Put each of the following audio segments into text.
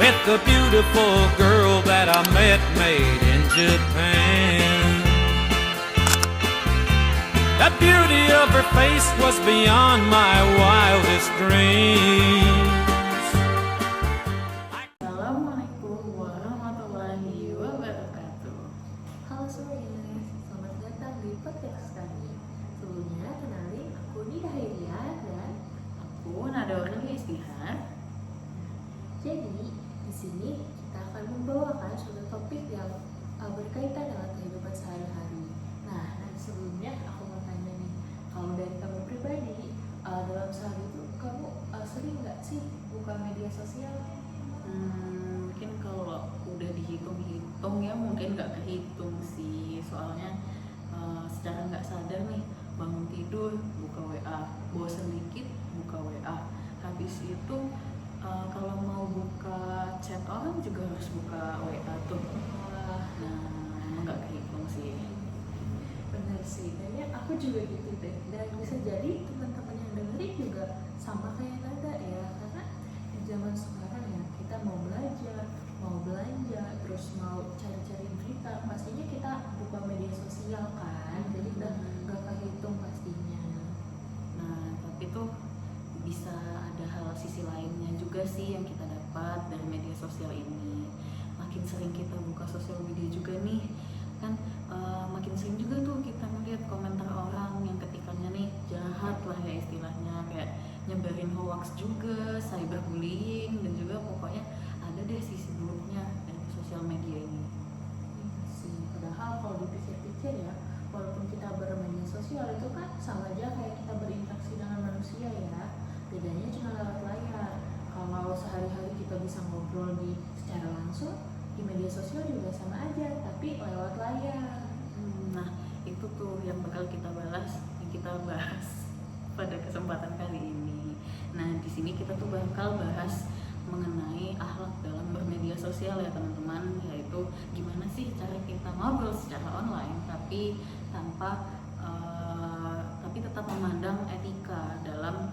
with the beautiful girl that I met made in Japan. The beauty of her face was beyond my wildest dreams. Assalamualaikum warahmatullahi wabarakatuh. Halo semuanya, selamat datang di podcast kami. Sebelumnya kenalin, aku Nida Hayriah dan Aku Nada Orangnya Istihar. jadi di sini kita akan membawakan suatu topik yang berkaitan dengan kehidupan sehari-hari. Nah, sebelumnya aku mau tanya nih, kalau dari kamu pribadi dalam sehari itu kamu sering nggak sih buka media sosial? Mungkin kalau udah dihitung-hitung ya mungkin nggak kehitung sih. Soalnya secara nggak sadar nih bangun tidur buka WA, bosan dikit buka WA. Habis itu kalau mau buka chat orang juga harus buka WA tuh. Nah, emang nggak kehitung sih. Benar sih, kayaknya aku juga gitu deh. Dan bisa jadi teman-teman yang dengerin juga sama kayak Nada ya, karena di zaman sekarang ya kita mau belajar, mau belanja, terus mau cari-cari berita, pastinya kita buka media sosial kan, jadi udah nggak kehitung pastinya. Nah, tapi tuh bisa ada hal sisi lainnya juga sih yang kita dapat dari media sosial ini. Makin sering kita buka sosial media juga nih, kan makin sering juga tuh kita ngeliat komentar orang yang ketikannya nih jahat lah ya istilahnya, kayak nyebarin hoax juga, cyberbullying, dan juga pokoknya ada deh sisi buruknya dari sosial media ini. Iya sih, padahal kalau dipikir-pikir ya, walaupun kita bermedia sosial itu kan sama aja kayak kita berinteraksi dengan manusia ya. Bedanya cuma lewat layar. Kalau sehari-hari kita bisa ngobrol secara langsung, di media sosial juga sama aja, tapi lewat layar. Nah, itu tuh yang bakal kita bahas pada kesempatan kali ini. Nah, di sini kita tuh bakal bahas mengenai akhlak dalam bermedia sosial ya teman-teman, yaitu gimana sih cara kita ngobrol secara online tapi tetap memandang etika dalam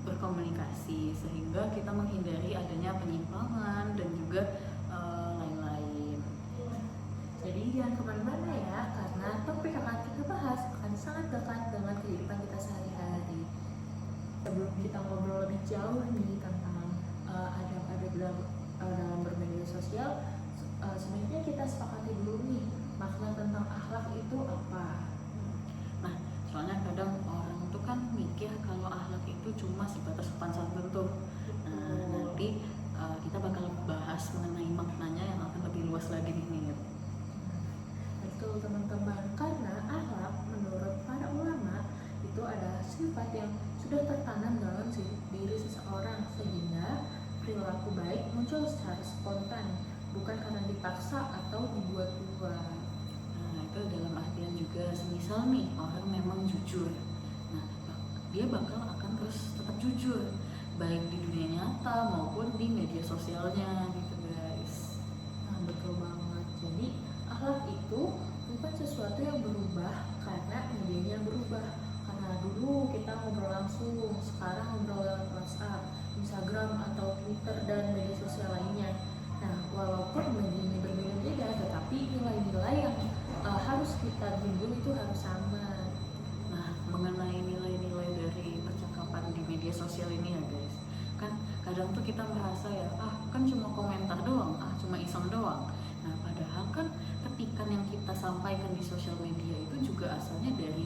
berkomunikasi, sehingga kita menghindari adanya penyimpangan dan juga lain-lain. Jadi jangan kemana-mana ya, karena topik yang akan kita bahas akan sangat dekat dengan kehidupan kita sehari-hari. Sebelum kita ngobrol lebih jauh nih tentang adab-adab dalam bermedia sosial, sebenarnya kita sepakati dulu nih makna tentang akhlak itu apa. Nah, soalnya kadang orang tuh kan mikir kalau akhlak itu cuma sebatas sopan santun tuh. Nah, nanti kita bakal bahas mengenai maknanya yang akan lebih luas lagi nih. Betul teman-teman, karena akhlak menurut para ulama itu adalah sifat yang sudah tertanam dalam diri seseorang, sehingga perilaku baik muncul secara spontan, bukan karena dipaksa atau dibuat-buat. Nah, itu dalam artian juga semisal nih orang memang jujur. Nah, dia bakal akan terus tetap jujur, baik di dunia nyata maupun di media sosialnya gitu guys. Nah, betul banget. Jadi akhlak itu bukan sesuatu yang berubah karena medianya berubah. Karena dulu kita ngobrol langsung, sekarang ngobrol lewat WhatsApp, Instagram atau Twitter dan media sosial lainnya. Nah, walaupun medianya berbeda-beda, tetapi nilai-nilai yang harus kita junjung itu harus sama. Nah, mengenai nilai-nilai dari percakapan di media sosial ini ya guys, kan kadang tuh kita merasa ya, kan cuma komentar doang, cuma iseng doang. Nah, padahal kan ketikan yang kita sampaikan di sosial media itu juga asalnya dari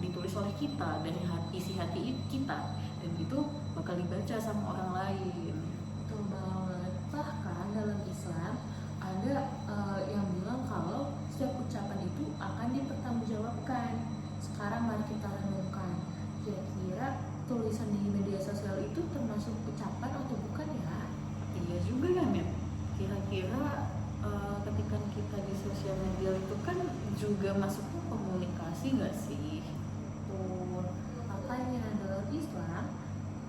ditulis oleh kita, dari isi hati kita, dan itu bakal dibaca sama orang lain. Betul banget. Bahkan dalam Islam ada yang bilang kalau setiap ucapan itu akan dipertanggungjawabkan. Sekarang mari kita renungkan, kira-kira tulisan di media sosial itu termasuk ucapan atau bukan ya? Iya juga kan ya, kira-kira ketika kita di sosial media itu kan juga masuknya komunikasi nggak sih? Betul. Makanya dalam Islam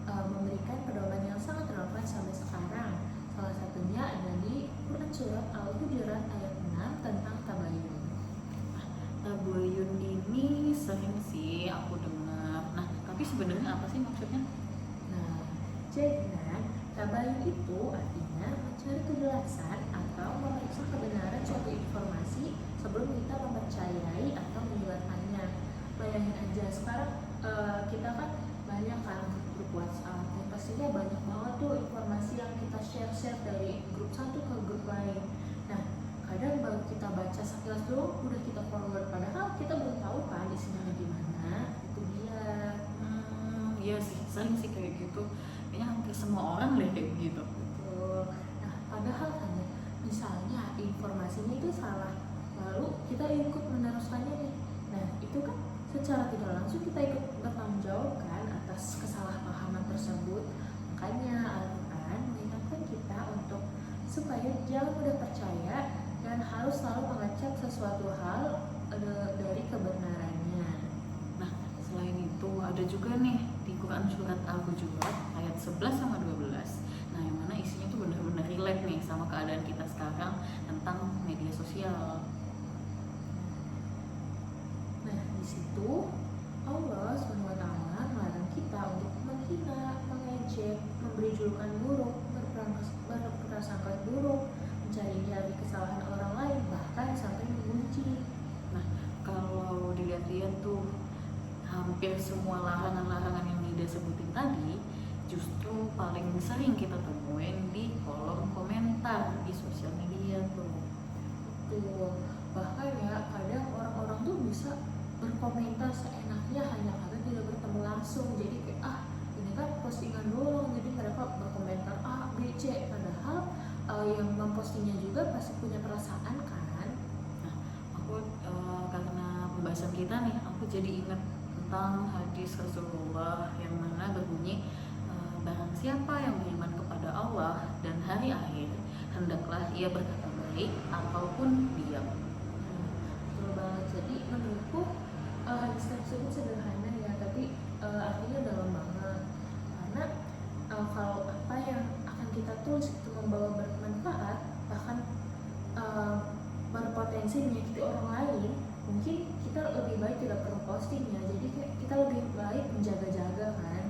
memberikan pedoman yang sangat relevan sampai sekarang. Salah satunya ada di Quran Surat Al-Hujurat ayat 6 tentang tabayun. Tabayun ini sering sih aku dengar. Nah, tapi sebenarnya apa sih maksudnya? Nah, jadi tabayun itu artinya mencari kejelasan atau memeriksa kebenaran suatu informasi sebelum kita mempercayai atau menyebarkannya. Bayangin aja sekarang kita kan banyak kan grup WhatsApp, dan pastinya banyak banget tuh informasi yang kita share dari grup satu ke grup lain. Nah, kadang baru kita baca sekilas dulu udah kita forward, padahal kita belum tahu kan isinya gimana. Itu dia. Iya sih, sering sih kayak gitu. Kayaknya hampir semua orang deh kayak gitu. Betul. Nah, padahal kan ya, misalnya informasinya itu salah, lalu kita ikut meneruskannya nih. Nah, itu kan secara tidak langsung kita ikut bertanggung jawab kan atas kesalahpahaman tersebut. Makanya Al-Quran mengingatkan kita untuk supaya jangan mudah percaya dan harus selalu mengecek sesuatu hal dari kebenarannya. Nah, selain itu ada juga nih di Quran surat Al-Hujurat ayat 11 sama 12. Nah, yang mana isinya tuh benar-benar relate nih sama keadaan kita sekarang tentang media sosial. Nah, di situ Allah SWT melarang kita untuk menghina, mengejek, memberi julukan buruk, berprasangka buruk, mencari kesalahan orang lain, bahkan sampai membenci. Nah, kalau dilihat-lihat tuh hampir semua larangan-larangan yang Nida sebutin tadi justru paling sering kita temuin di kolom komentar di sosial media tuh. Tuh, bahkan ya kadang orang-orang tuh bisa berkomentar seenaknya hanya karena tidak bertemu langsung. Jadi kayak ini kan postingan doang, jadi mereka berkomentar A, B, C, padahal yang mempostingnya juga pasti punya perasaan kan. Nah, aku karena pembahasan kita nih, aku jadi ingat tentang hadis Rasulullah yang mana berbunyi barang siapa yang beriman kepada Allah dan hari akhir, hendaklah ia berkata baik ataupun diam. Betul banget. Jadi menurutku hadis tersebut sederhana ya, tapi artinya dalam banget. Karena kalau apa yang akan kita tulis itu membawa bermanfaat, bahkan berpotensi menyakiti orang lain, mungkin kita lebih baik tidak perlu postingnya. Jadi kita lebih baik menjaga-jaga kan.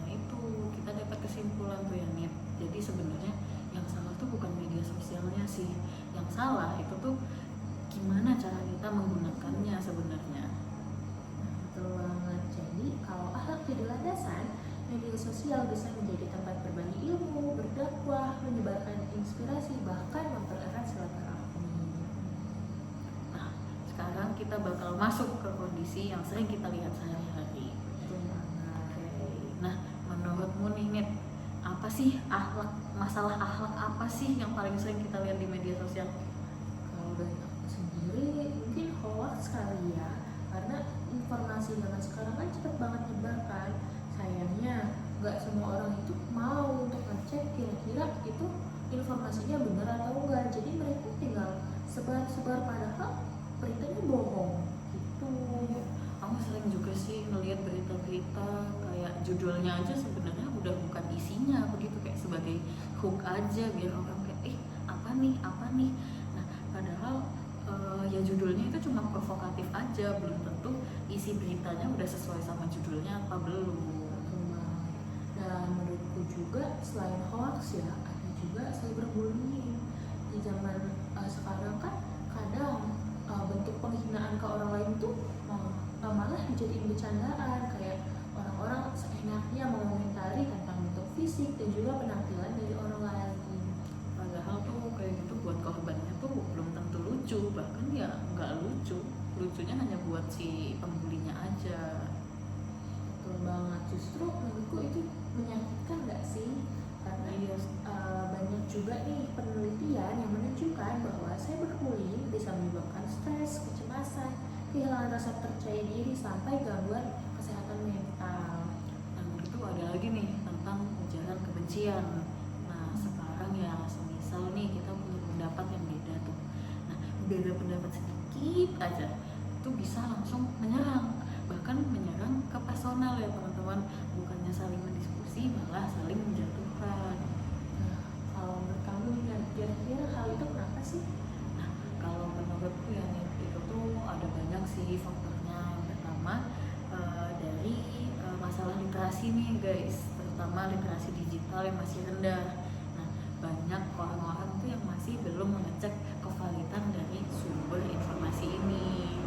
Itu kita dapat kesimpulan tuh ya Nit. Jadi sebenarnya yang salah tuh bukan media sosialnya sih, yang salah itu tuh gimana cara kita menggunakannya sebenarnya. Betul banget. Jadi kalau akhlak jadi landasan, media sosial bisa menjadi tempat berbagi ilmu, berdakwah, menyebarkan inspirasi, bahkan mempererat silaturahmi. Nah, sekarang kita bakal masuk ke kondisi yang sering kita lihat sehari-hari. Betul banget. Nah, menurutmu nih Nit, apa sih masalah akhlak apa sih yang paling sering kita lihat di media sosial? Kalau dari aku sendiri mungkin hoax kali ya, karena informasi zaman sekarang kan cepet banget nyebar kan. Sayangnya nggak semua orang itu mau untuk ngecek kira-kira itu informasinya benar atau enggak. Jadi mereka tinggal sebar-sebar padahal beritanya bohong gitu. Aku sering juga sih ngelihat berita-berita kayak judulnya aja sebenarnya udah bukan isinya begitu, kayak sebagai hook aja biar orang kayak apa nih. Nah, padahal ya judulnya itu cuma provokatif aja, belum tentu isi beritanya udah sesuai sama judulnya apa belum. Dan menurutku juga selain hoax ya, ada juga cyberbullying. Di zaman sekarang kan kadang bentuk penghinaan ke orang lain tuh malah dijadiin bercandaan, kayak orang-orang seenaknya mengomentari tentang bentuk fisik dan juga penampilan dari orang lain. Padahal tuh kayak gitu buat korbannya tuh belum tentu lucu, bahkan ya nggak lucu, lucunya hanya buat si pembulinya aja. Betul banget. Justru menurutku itu menyakitkan nggak sih? Karena banyak juga nih penelitian yang menunjukkan bahwa cyberbullying bisa menyebabkan stres, kecemasan, kehilangan rasa percaya diri, sampai gangguan kesehatan mental. Nah, itu ada lagi nih tentang ujaran kebencian. Nah, sekarang ya semisal nih kita punya pendapat yang beda tuh. Nah, beda pendapat sedikit aja itu bisa langsung menyerang, bahkan menyerang ke personal ya teman-teman, bukannya saling mendiskusi malah saling menjatuhkan. Nah, kalau menurut kamu kira-kira hal itu kenapa sih? Nah, kalau menurutku ya nih, itu tuh ada banyak sih faktornya. Yang pertama dari masalah literasi nih guys, terutama literasi digital yang yang masih rendah. Nah, banyak orang-orang tuh yang masih belum mengecek kevalidan dari sumber informasi ini.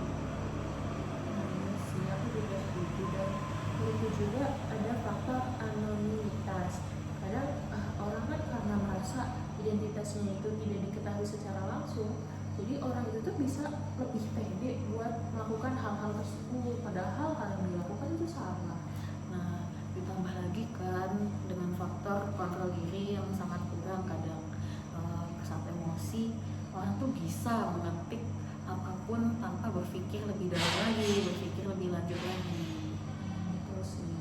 Sih, aku juga setuju. Dan itu juga ada faktor anonimitas. Kadang orang kan karena merasa identitasnya itu tidak diketahui secara langsung, jadi orang itu tuh bisa lebih pede buat melakukan hal-hal tersebut, padahal hal yang dilakukan itu salah. Nah, ditambah lagi kan dengan faktor kontrol diri yang sangat kurang kadang. Saat emosi, orang tuh bisa mengetik apapun tanpa berpikir lebih dalam lagi, berpikir lebih lanjut lagi. Betul sih.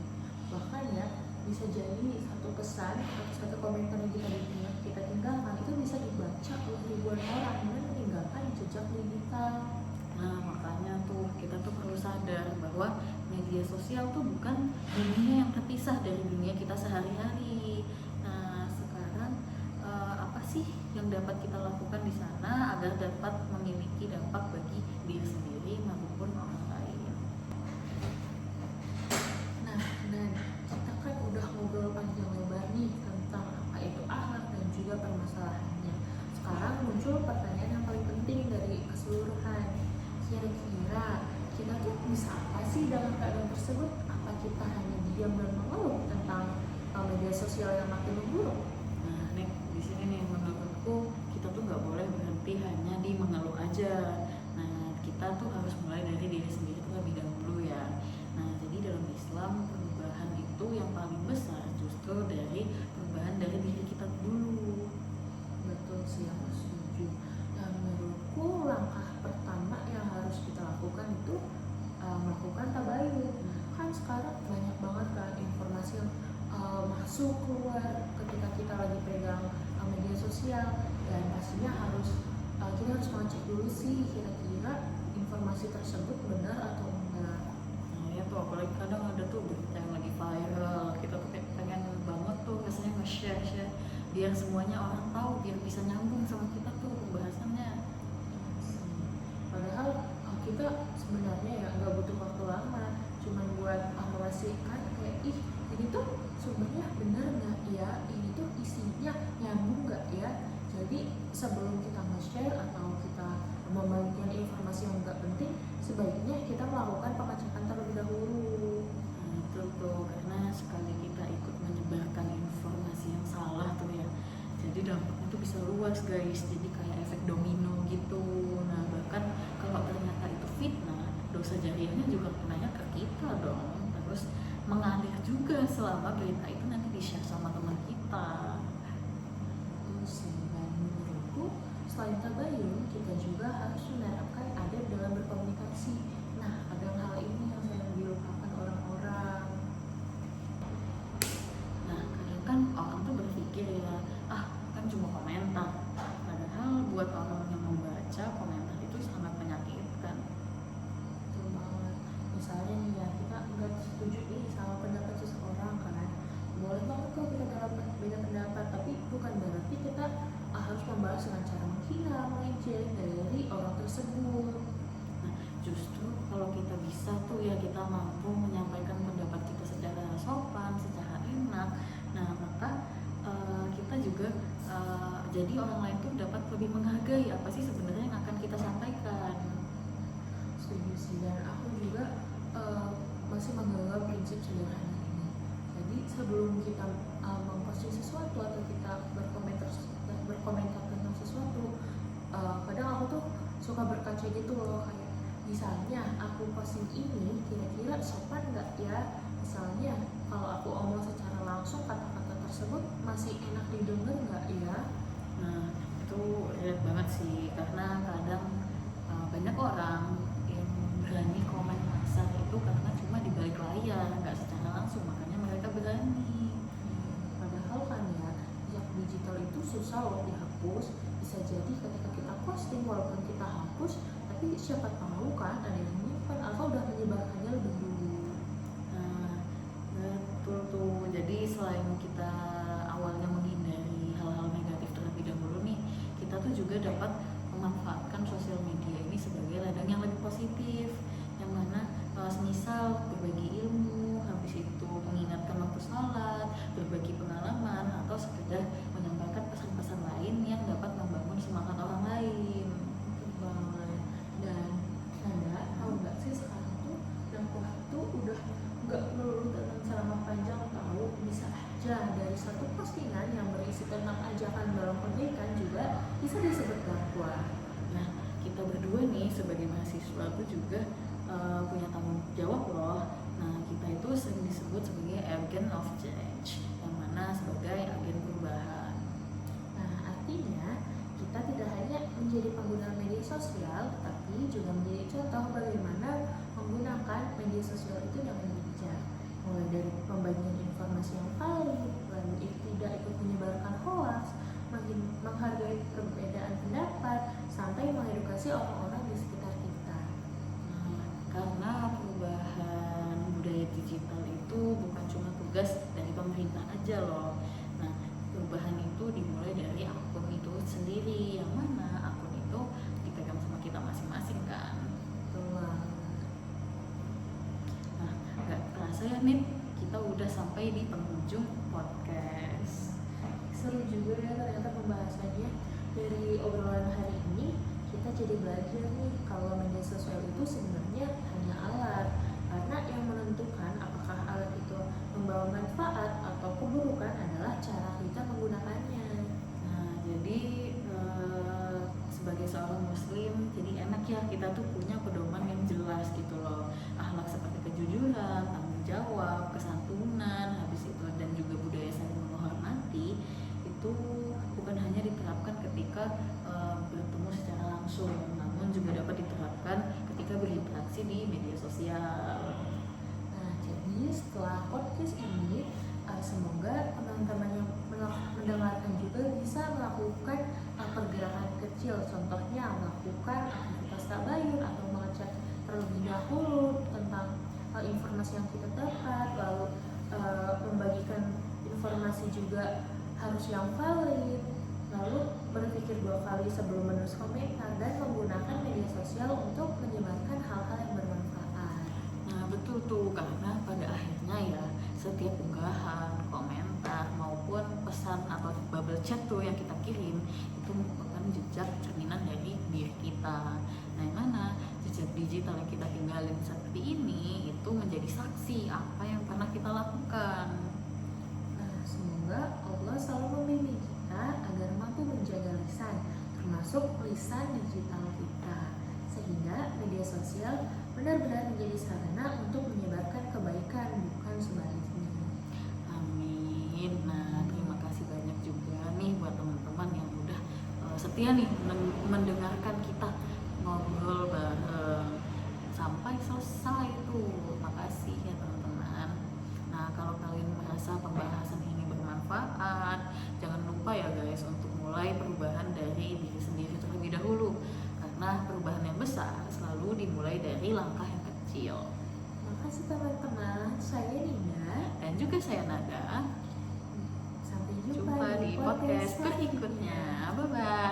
Bahkan ya bisa jadi satu pesan atau satu komentar yang kita tinggalkan itu bisa dibaca oleh ribuan orang dan meninggalkan jejak digital. Nah, makanya tuh kita tuh perlu sadar bahwa media sosial tuh bukan dunia yang terpisah dari dunia kita sehari-hari. Nah, sekarang apa sih yang dapat kita lakukan di sana agar dapat memiliki dampak bagi diri sendiri maupun orang lain? Nah, dan kita kan udah ngobrol panjang lebar nih tentang apa itu akhlak dan juga permasalahannya. Sekarang muncul pertanyaan yang paling penting dari keseluruhan. Kira-kira kita tuh bisa apa sih dalam keadaan tersebut? Apa kita hanya diam dan mengeluh tentang media sosial yang makin memburuk? Nah, nih di sini nih menurutku kita tuh nggak boleh berhenti hanya di mengeluh aja. Nah, kita tuh harus mulai dari diri sendiri terlebih dahulu ya. Nah, jadi dalam Islam perubahan itu yang paling besar justru dari perubahan dari diri kita dulu. Betul sih, aku setuju. Dan menurutku langkah pertama yang harus kita lakukan itu melakukan tabayun. Kan sekarang banyak banget kan informasi yang masuk keluar ketika kita lagi pegang media sosial, dan pastinya kita harus mengecek dulu sih kira-kira informasi tersebut benar atau enggak. Nah, ya tuh apalagi kadang ada tuh berita yang lagi viral, kita tuh kayak pengen banget tuh rasanya nge-share biar semuanya orang tahu, biar bisa nyambung sama kita tuh pembahasannya. Padahal kita sebenarnya ya nggak butuh waktu lama, cuman buat memastikan kayak ini tuh sumbernya benar nggak ya, ini tuh isinya nyambung nggak ya. Jadi sebelum kita nge-share atau kita membagikan informasi yang nggak penting, sebaiknya kita melakukan pengecekan terlebih dahulu. Nah, itu tuh karena sekali kita ikut menyebarkan informasi yang salah tuh ya, jadi dampaknya tuh bisa luas guys, jadi kayak efek domino gitu. Nah, bahkan kalau ternyata itu fitnah, dosa jariahnya juga kenanya ke kita dong, terus mengalir juga selama berita itu nanti di-share sama teman kita. Dan menurutku selain tabayun, kita juga harus menerapkan adab dalam berkomunikasi. Nah, kadang hal ini yang sering dilupakan orang-orang. Nah, kadang kan orang tuh berpikir ya, kan cuma komentar. Padahal buat orang yang membaca, komentar itu sangat menyakitkan. Betul banget. Misalnya nih ya, kita nggak setuju nih sama pendapat seseorang kan, boleh banget kok kita dalam beda pendapat, tapi bukan berarti kita harus membahas dengan cara menghina, mengejek dari orang tersebut. Nah, justru kalau kita bisa tuh ya, kita mampu menyampaikan pendapat kita secara sopan, secara enak. Nah, maka kita juga jadi orang lain tuh dapat lebih menghargai apa sih sebenarnya yang akan kita sampaikan. Setuju sih, dan aku juga masih menganggap prinsip sederhana ini. Jadi sebelum kita memposting sesuatu atau kita berkomentar tentang sesuatu, kadang aku tuh suka berkaca gitu loh, kayak misalnya aku posting ini kira-kira sopan nggak ya. Misalnya kalau aku omong secara langsung, kata-kata tersebut masih enak didengar nggak ya. Nah, itu relate banget sih, karena kadang banyak orang yang berani komen kasar itu karena cuma di balik layar, nggak secara langsung, makanya mereka berani. Padahal kan ya, jejak digital itu susah loh dihapus. Bisa jadi ketika kita posting, walaupun kita hapus, tapi siapa tahu kan ada yang menyimpan atau udah menyebarkannya lebih dulu. Nah, betul tuh. Jadi selain kita awalnya menghindari hal-hal negatif terlebih dahulu nih, kita tuh juga dapat memanfaatkan sosial media ini sebagai ladang yang lebih positif, yang mana semisal berbagi ilmu, habis di situ mengingatkan waktu sholat, berbagi pengalaman, atau sekedar menyampaikan pesan-pesan lain yang dapat membangun semangat orang lain. Betul banget. Dan Nanda tahu nggak sih sekarang tuh dakwah tuh udah nggak melulu tentang ceramah panjang, tahu bisa aja dari satu postingan yang berisi tentang ajakan dalam kebaikan juga bisa disebut dakwah. Nah, kita berdua nih sebagai mahasiswa itu juga punya tanggung jawab loh. Nah, kita itu sering disebut sebagai agent of change, yang mana sebagai agen perubahan. Nah, artinya kita tidak hanya menjadi pengguna media sosial, tetapi juga menjadi contoh bagaimana menggunakan media sosial itu dengan bijak. Mulai dari pembagian informasi yang valid, lalu tidak ikut menyebarkan hoax, menghargai perbedaan pendapat, sampai mengedukasi orang-orang di sekitar kita. Nah, karena perubahan budaya digital itu bukan cuma tugas dari pemerintah aja loh. Nah, perubahan itu dimulai dari akun itu sendiri, yang mana akun itu dipegang sama kita masing-masing kan. Betul. Nah, nggak terasa ya Nit, kita udah sampai di penghujung podcast. Seru juga ya ternyata pembahasannya. Dari obrolan hari ini kita jadi belajar nih kalau media sosial itu sebenarnya hanya alat, karena yang menentukan apakah alat itu membawa manfaat atau keburukan adalah cara kita menggunakannya. Nah, jadi sebagai seorang muslim, jadi enak ya kita tuh punya pedoman yang jelas gitu loh. Akhlak seperti kejujuran, tanggung jawab, kesantunan, habis itu dan juga budaya saling menghormati itu bukan hanya diterapkan ketika bertemu secara langsung, namun juga dapat diterapkan ketika berinteraksi di media sosial. Nah, jadi setelah podcast ini, semoga teman-teman yang mendengarkan juga bisa melakukan pergerakan kecil, contohnya melakukan aktivitas tabayun atau mengecek terlebih dahulu tentang informasi yang kita dapat, lalu membagikan informasi juga harus yang valid, lalu berpikir 2 kali sebelum menulis komentar, dan menggunakan media sosial untuk menyebarkan hal-hal yang bermanfaat. Nah, betul tuh, karena pada akhirnya ya setiap unggahan, komentar maupun pesan atau bubble chat tuh yang kita kirim itu merupakan jejak cerminan dari diri kita. Nah, yang mana jejak digital yang kita tinggalin seperti ini itu menjadi saksi apa yang pernah kita lakukan. Nah, semoga Allah selalu membimbing kita agar mampu menjaga lisan, termasuk lisan digital kita, sehingga media sosial benar-benar menjadi sarana untuk menyebarkan kebaikan, bukan sebaliknya. Amin. Nah, terima kasih banyak juga nih buat teman-teman yang udah setia nih mendengarkan kita ngobrol bareng sampai selesai tuh. Makasih ya teman-teman. Nah, kalau kalian merasa pembahasan ini bermanfaat, jangan lupa ya guys untuk mulai perubahan dari diri sendiri terlebih dahulu, karena perubahan yang besar selalu dimulai dari langkah yang kecil. Makasih teman-teman, saya Nina, Dan juga saya Nada. sampai Jumpa di podcast berikutnya. Bye bye.